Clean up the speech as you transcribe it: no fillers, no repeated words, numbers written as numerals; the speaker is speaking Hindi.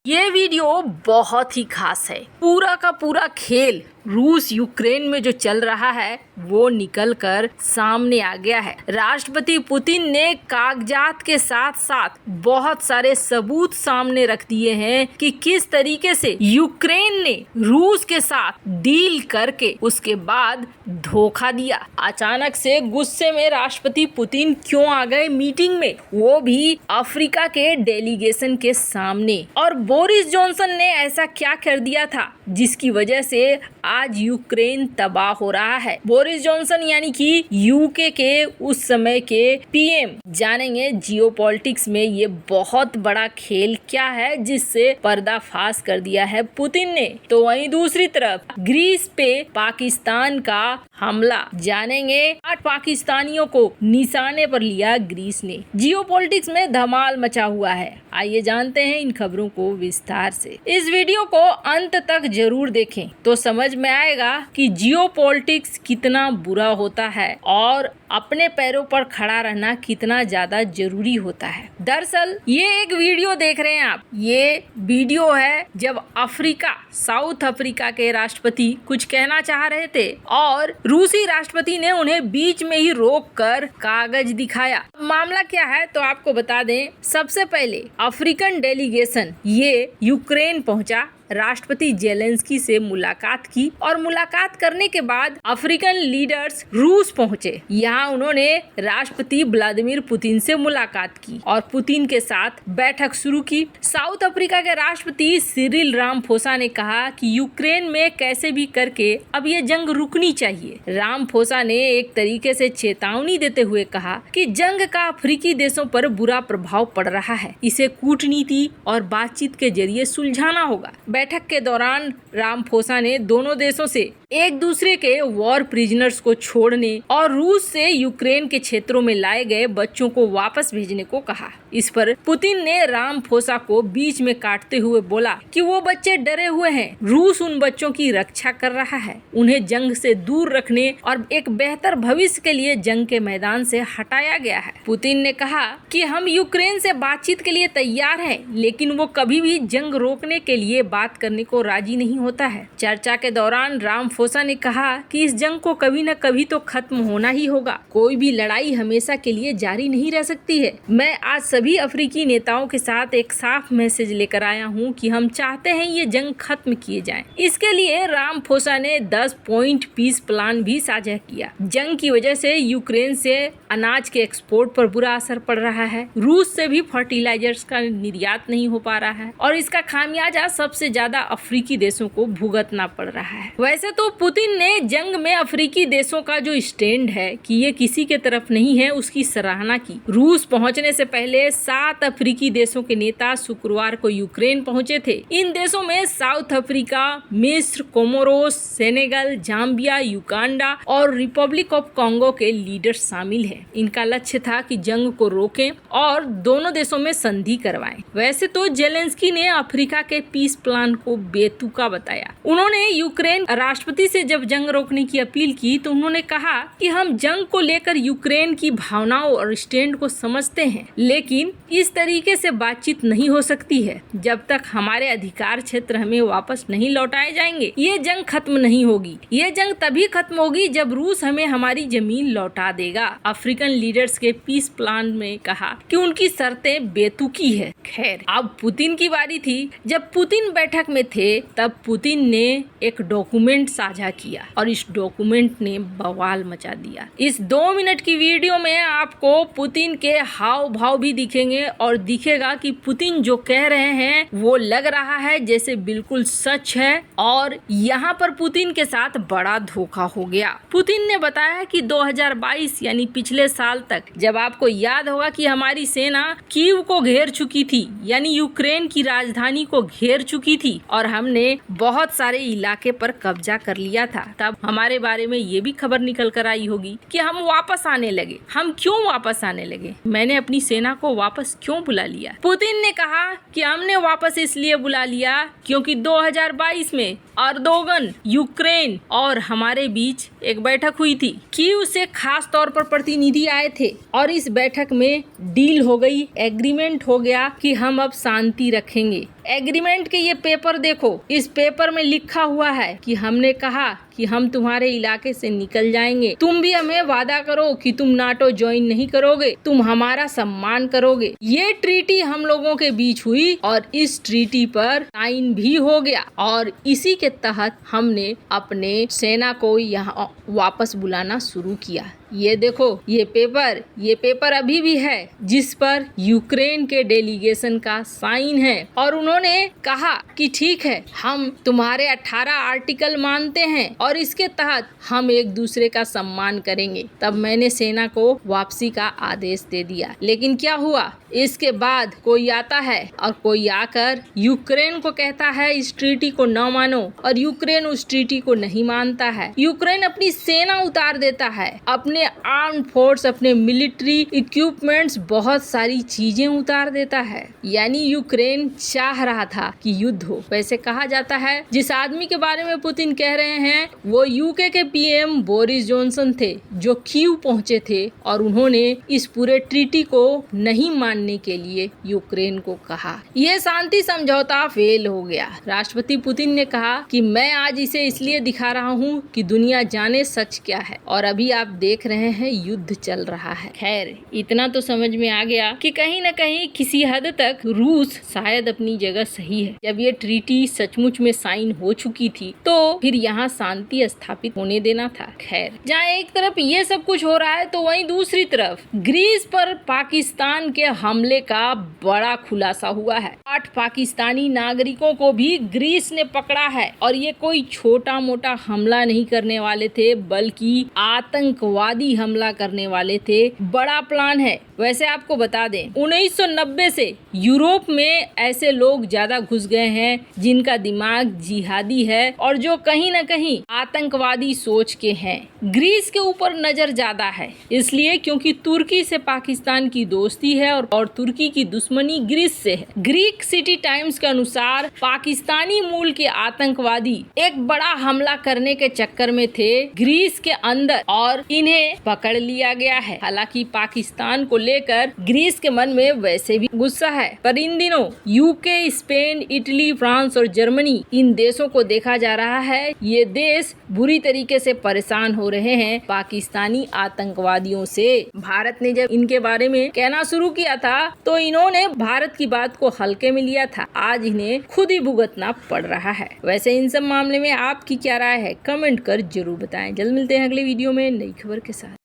ये वीडियो बहुत ही खास है। पूरा का पूरा खेल रूस यूक्रेन में जो चल रहा है वो निकल कर सामने आ गया है। राष्ट्रपति पुतिन ने कागजात के साथ साथ बहुत सारे सबूत सामने रख दिए हैं कि किस तरीके से यूक्रेन ने रूस के साथ डील करके उसके बाद धोखा दिया। अचानक से गुस्से में राष्ट्रपति पुतिन क्यों आ गए मीटिंग में, वो भी अफ्रीका के डेलीगेशन के सामने। और बोरिस जॉनसन ने ऐसा क्या कर दिया था जिसकी वजह से आज यूक्रेन तबाह हो रहा है। बोरिस जॉनसन यानी कि यूके के उस समय के पीएम। जानेंगे जियोपॉलिटिक्स में ये बहुत बड़ा खेल क्या है जिससे पर्दाफाश कर दिया है पुतिन ने। तो वहीं दूसरी तरफ ग्रीस पे पाकिस्तान का हमला, जानेंगे 8 पाकिस्तानियों को निशाने पर लिया ग्रीस ने। जियोपॉलिटिक्स में धमाल मचा हुआ है। आइए जानते हैं इन खबरों को विस्तार से। इस वीडियो को अंत तक जरूर देखें तो समझ में आएगा कि जियोपॉलिटिक्स कितना बुरा होता है और अपने पैरों पर खड़ा रहना कितना ज्यादा जरूरी होता है। दरअसल ये एक वीडियो देख रहे हैं आप, ये वीडियो है जब साउथ अफ्रीका के राष्ट्रपति कुछ कहना चाह रहे थे और रूसी राष्ट्रपति ने उन्हें बीच में ही रोक कर कागज दिखाया। मामला क्या है तो आपको बता दें। सबसे पहले अफ्रीकन डेलीगेशन ये यूक्रेन पहुंचा, राष्ट्रपति जेलेंस्की से मुलाकात की और मुलाकात करने के बाद अफ्रीकन लीडर्स रूस पहुंचे। यहाँ उन्होंने राष्ट्रपति व्लादिमीर पुतिन से मुलाकात की और पुतिन के साथ बैठक शुरू की। साउथ अफ्रीका के राष्ट्रपति सिरिल रामफोसा ने कहा कि यूक्रेन में कैसे भी करके अब ये जंग रुकनी चाहिए। रामफोसा ने एक तरीके से चेतावनी देते हुए कहा कि जंग का अफ्रीकी देशों पर बुरा प्रभाव पड़ रहा है, इसे कूटनीति और बातचीत के जरिए सुलझाना होगा। बैठक के दौरान रामफोसा ने दोनों देशों से एक दूसरे के वॉर प्रिजनर्स को छोड़ने और रूस से यूक्रेन के क्षेत्रों में लाए गए बच्चों को वापस भेजने को कहा। इस पर पुतिन ने रामफोसा को बीच में काटते हुए बोला कि वो बच्चे डरे हुए हैं, रूस उन बच्चों की रक्षा कर रहा है, उन्हें जंग से दूर रखने और एक बेहतर भविष्य के लिए जंग के मैदान से हटाया गया है। पुतिन ने कहा कि हम यूक्रेन से बातचीत के लिए तैयार हैं, लेकिन वो कभी भी जंग रोकने के लिए बात करने को राजी नहीं होता है। चर्चा के दौरान रामफोसा ने कहा कि इस जंग को कभी न कभी तो खत्म होना ही होगा, कोई भी लड़ाई हमेशा के लिए जारी नहीं रह सकती है। मैं आज सभी अफ्रीकी नेताओं के साथ एक साफ मैसेज लेकर आया हूं कि हम चाहते हैं ये जंग खत्म किए जाए। इसके लिए रामफोसा ने 10 पॉइंट पीस प्लान भी साझा किया। जंग की वजह से यूक्रेन से अनाज के एक्सपोर्ट पर बुरा असर पड़ रहा है, रूस से भी फर्टिलाइजर्स का निर्यात नहीं हो पा रहा है और इसका खामियाजा सबसे ज्यादा अफ्रीकी देशों को भुगतना पड़ रहा है। वैसे तो पुतिन ने जंग में अफ्रीकी देशों का जो स्टैंड है कि ये किसी के तरफ नहीं है, उसकी सराहना की। रूस पहुंचने से पहले 7 अफ्रीकी देशों के नेता शुक्रवार को यूक्रेन पहुंचे थे। इन देशों में साउथ अफ्रीका, मिस्र, कोमोरोस, सेनेगल, जाम्बिया, युगांडा और रिपब्लिक ऑफ कांगो के लीडर्स शामिल हैं। इनका लक्ष्य था कि जंग को रोकें और दोनों देशों में संधि करवाएं। वैसे तो जेलेंस्की ने अफ्रीका के पीस प्लान को बेतुका बताया। उन्होंने यूक्रेन राष्ट्रपति से जब जंग रोकने की अपील की तो उन्होंने कहा कि हम जंग को लेकर यूक्रेन की भावनाओं और स्टैंड को समझते हैं, लेकिन इस तरीके से बातचीत नहीं हो सकती है। जब तक हमारे अधिकार क्षेत्र हमें वापस नहीं लौटाए जाएंगे ये जंग खत्म नहीं होगी। ये जंग तभी खत्म होगी जब रूस हमें हमारी जमीन लौटा देगा। अफ्रीकन लीडर्स के पीस प्लान में कहा कि उनकी शर्तें बेतुकी है। खैर, अब पुतिन की बारी थी। जब पुतिन बैठक में थे तब पुतिन ने एक डॉक्यूमेंट साझा किया और इस डॉक्यूमेंट ने बवाल मचा दिया। इस 2 मिनट की वीडियो में आपको पुतिन के हाव भाव भी दिखेंगे और दिखेगा कि पुतिन जो कह रहे हैं वो लग रहा है जैसे बिल्कुल सच है और यहाँ पर पुतिन के साथ बड़ा धोखा हो गया। पुतिन ने बताया कि 2022 यानी पिछले साल तक, जब आपको याद होगा कि हमारी सेना कीव को घेर चुकी थी, यानी यूक्रेन की राजधानी को घेर चुकी थी और हमने बहुत सारे इलाके पर कब्जा कर लिया था, तब हमारे बारे में ये भी खबर निकल कर आई होगी कि हम वापस आने लगे। हम क्यों वापस आने लगे? मैंने अपनी सेना को वापस क्यों बुला लिया? पुतिन ने कहा कि हमने वापस इसलिए बुला लिया क्योंकि 2022 में अर्दोगन, यूक्रेन और हमारे बीच एक बैठक हुई थी। कीव से खास तौर पर प्रतिनिधि आए थे और इस बैठक में डील हो गई, एग्रीमेंट हो गया कि हम अब शांति रखेंगे। एग्रीमेंट के ये पेपर देखो, इस पेपर में लिखा हुआ है कि हमने कहा कि हम तुम्हारे इलाके से निकल जाएंगे, तुम भी हमें वादा करो कि तुम नाटो ज्वाइन नहीं करोगे, तुम हमारा सम्मान करोगे। ये ट्रीटी हम लोगों के बीच हुई और इस ट्रीटी पर साइन भी हो गया और इसी के तहत हमने अपने सेना को यहाँ वापस बुलाना शुरू किया। ये देखो, ये पेपर अभी भी है जिस पर यूक्रेन के डेलीगेशन का साइन है और उन्होंने कहा कि ठीक है, हम तुम्हारे 18 आर्टिकल मानते हैं और इसके तहत हम एक दूसरे का सम्मान करेंगे। तब मैंने सेना को वापसी का आदेश दे दिया। लेकिन क्या हुआ, इसके बाद कोई आता है और कोई आकर यूक्रेन को कहता है इस ट्रीटी को न मानो और यूक्रेन उस ट्रीटी को नहीं मानता है। यूक्रेन अपनी सेना उतार देता है, अपने आर्म फोर्स, अपने मिलिट्री इक्विपमेंट्स, बहुत सारी चीजें उतार देता है। यानी यूक्रेन चाह रहा था कि युद्ध हो। वैसे कहा जाता है जिस आदमी के बारे में पुतिन कह रहे हैं वो यूके के पीएम बोरिस जॉनसन थे, जो कीव पहुंचे थे और उन्होंने इस पूरे ट्रीटी को नहीं मानने के लिए यूक्रेन को कहा। ये शांति समझौता फेल हो गया। राष्ट्रपति पुतिन ने कहा कि मैं आज इसे इसलिए दिखा रहा हूँ कि दुनिया जाने सच क्या है और अभी आप देख रहे हैं युद्ध चल रहा है। खैर, इतना तो समझ में आ गया कि कहीं न कहीं किसी हद तक रूस शायद अपनी जगह सही है। जब ये ट्रीटी सचमुच में साइन हो चुकी थी तो फिर यहाँ शांति स्थापित होने देना था। खैर, जहाँ एक तरफ ये सब कुछ हो रहा है तो वहीं दूसरी तरफ ग्रीस पर पाकिस्तान के हमले का बड़ा खुलासा हुआ है। 8 पाकिस्तानी नागरिकों को भी ग्रीस ने पकड़ा है और ये कोई छोटा मोटा हमला नहीं करने वाले थे, बल्कि आतंकवादी हमला करने वाले थे। बड़ा प्लान है। वैसे आपको बता दें, 1990 से यूरोप में ऐसे लोग ज्यादा घुस गए हैं जिनका दिमाग जिहादी है और जो कहीं न कहीं आतंकवादी सोच के हैं। ग्रीस के ऊपर नजर ज्यादा है, इसलिए क्योंकि तुर्की से पाकिस्तान की दोस्ती है और तुर्की की दुश्मनी ग्रीस से है। ग्रीक सिटी टाइम्स के अनुसार पाकिस्तानी मूल के आतंकवादी एक बड़ा हमला करने के चक्कर में थे ग्रीस के अंदर और इन्हें पकड़ लिया गया है। हालांकि पाकिस्तान को लेकर ग्रीस के मन में वैसे भी गुस्सा है, पर इन दिनों यूके, स्पेन, इटली, फ्रांस और जर्मनी, इन देशों को देखा जा रहा है ये देश बुरी तरीके से परेशान हो रहे हैं पाकिस्तानी आतंकवादियों से। भारत ने जब इनके बारे में कहना शुरू किया था तो इन्होंने भारत की बात को हल्के में लिया था। आज इन्हें खुद ही भुगतना पड़ रहा है। वैसे इन सब मामले में आपकी क्या राय है, कमेंट कर जरूर बताएं। जल्द मिलते हैं अगले वीडियो में नई खबर के साथ।